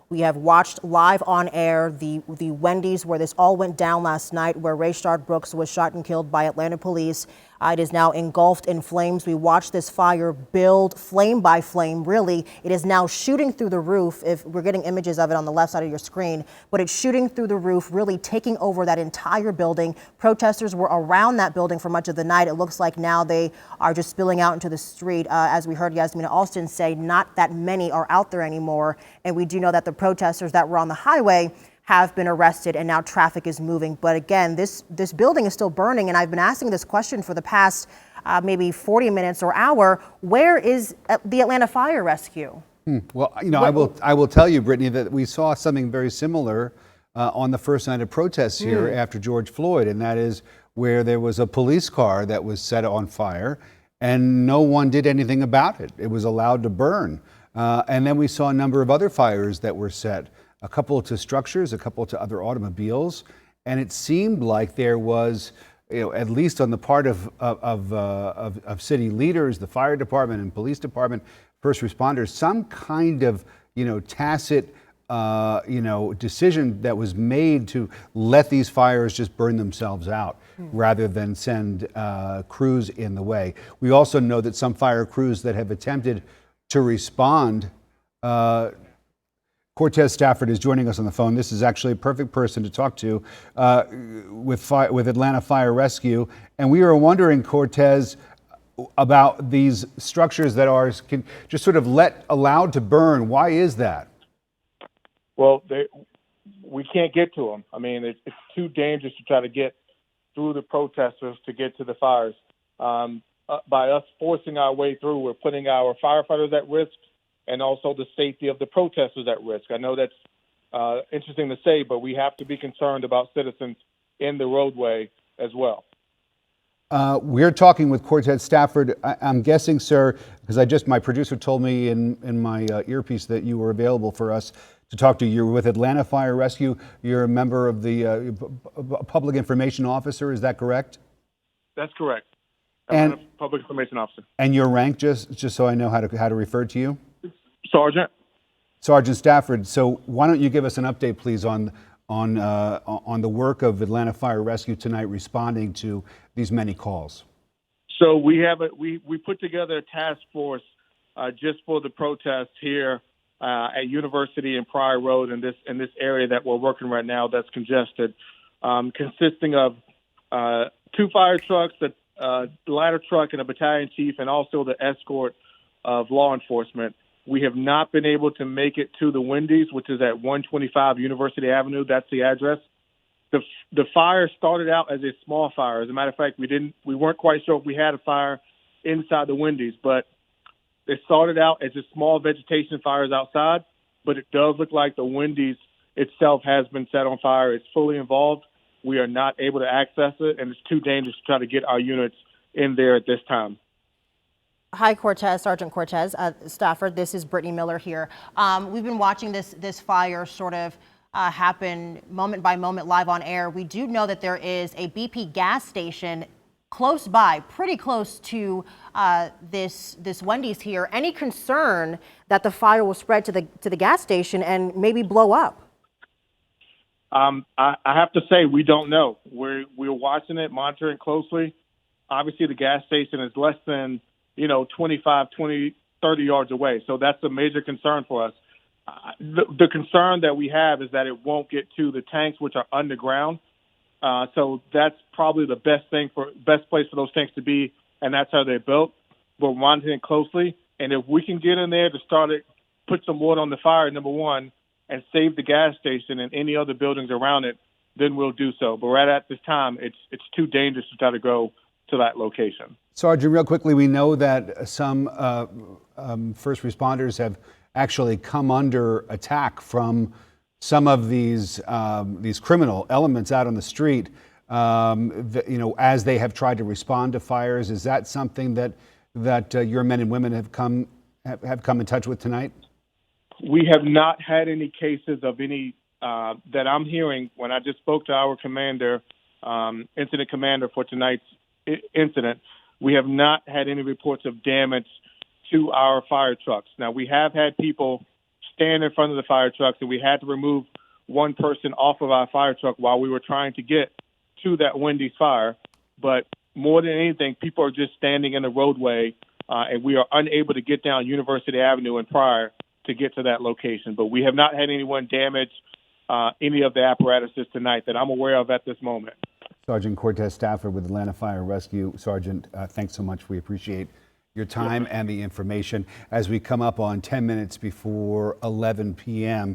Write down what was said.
We have watched live on air the Wendy's where this all went down last night, where Rayshard Brooks was shot and killed by Atlanta police. It is now engulfed in flames. We watched this fire build flame by flame, really. It is now shooting through the roof. If we're getting images of it on the left side of your screen, but it's shooting through the roof, really taking over that entire building. Protesters were around that building for much of the night. It looks like now they are just spilling out into the street. As we heard Yasmina Alston say, not that many are out there anymore. And we do know that the protesters that were on the highway have been arrested and now traffic is moving. But again, this building is still burning. And I've been asking this question for the past maybe 40 minutes or hour. Where is the Atlanta Fire Rescue? Well, I will tell you, Brittany, that we saw something very similar on the first night of protests here after George Floyd. And that is where there was a police car that was set on fire and no one did anything about it. It was allowed to burn. And then we saw a number of other fires that were set, a couple to structures, a couple to other automobiles. And it seemed like there was, at least on the part of city leaders, the fire department and police department, first responders, some kind of, tacit, decision that was made to let these fires just burn themselves out rather than send crews in the way. We also know that some fire crews that have attempted to respond. Cortez Stafford is joining us on the phone. This is actually a perfect person to talk to with Atlanta Fire Rescue. And we were wondering, Cortez, about these structures that are just sort of allowed to burn. Why is that? Well, we can't get to them. I mean, it's too dangerous to try to get through the protesters to get to the fires. By us forcing our way through, we're putting our firefighters at risk and also the safety of the protesters at risk. I know that's interesting to say, but we have to be concerned about citizens in the roadway as well. We're talking with Cortez Stafford. I'm guessing, sir, because my producer told me in my earpiece that you were available for us to talk to. You're with Atlanta Fire Rescue. You're a member of the Public Information Officer. Is that correct? That's correct. And Public Information Officer. And your rank, just so I know how to refer to you? Sergeant Stafford. So why don't you give us an update, please, on the work of Atlanta Fire Rescue tonight, responding to these many calls? So we put together a task force just for the protests here at University and Pryor Road in this area that we're working right now that's congested, consisting of 2 fire trucks, a ladder truck, and a battalion chief, and also the escort of law enforcement. We have not been able to make it to the Wendy's, which is at 125 University Avenue. That's the address. The fire started out as a small fire. As a matter of fact, we weren't quite sure if we had a fire inside the Wendy's, but it started out as a small vegetation fires outside, but it does look like the Wendy's itself has been set on fire. It's fully involved. We are not able to access it, and it's too dangerous to try to get our units in there at this time. Hi, Sergeant Cortez Stafford. This is Brittany Miller here. We've been watching this fire sort of happen moment by moment live on air. We do know that there is a BP gas station close by, pretty close to this Wendy's here. Any concern that the fire will spread to the gas station and maybe blow up? I have to say we don't know. We're watching it, monitoring closely. Obviously, the gas station is less than 25, 20, 30 yards away. So that's a major concern for us. The concern that we have is that it won't get to the tanks, which are underground. So that's probably the best place for those tanks to be, and that's how they're built. We're monitoring closely, and if we can get in there to put some wood on the fire, number one, and save the gas station and any other buildings around it, then we'll do so. But right at this time, it's too dangerous to try to go to that location. Sergeant, real quickly, we know that some first responders have actually come under attack from some of these criminal elements out on the street, as they have tried to respond to fires. Is that something that your men and women have come in touch with tonight? We have not had any cases of any that I'm hearing. When I just spoke to our commander, incident commander for tonight's incident, we have not had any reports of damage to our fire trucks. Now, we have had people stand in front of the fire trucks, and we had to remove one person off of our fire truck while we were trying to get to that Wendy's fire. But more than anything, people are just standing in the roadway, and we are unable to get down University Avenue in Pryor to get to that location. But we have not had anyone damage any of the apparatuses tonight that I'm aware of at this moment. Sergeant Cortez Stafford with Atlanta Fire Rescue. Sergeant, thanks so much. We appreciate your time and the information as we come up on 10 minutes before 11 p.m.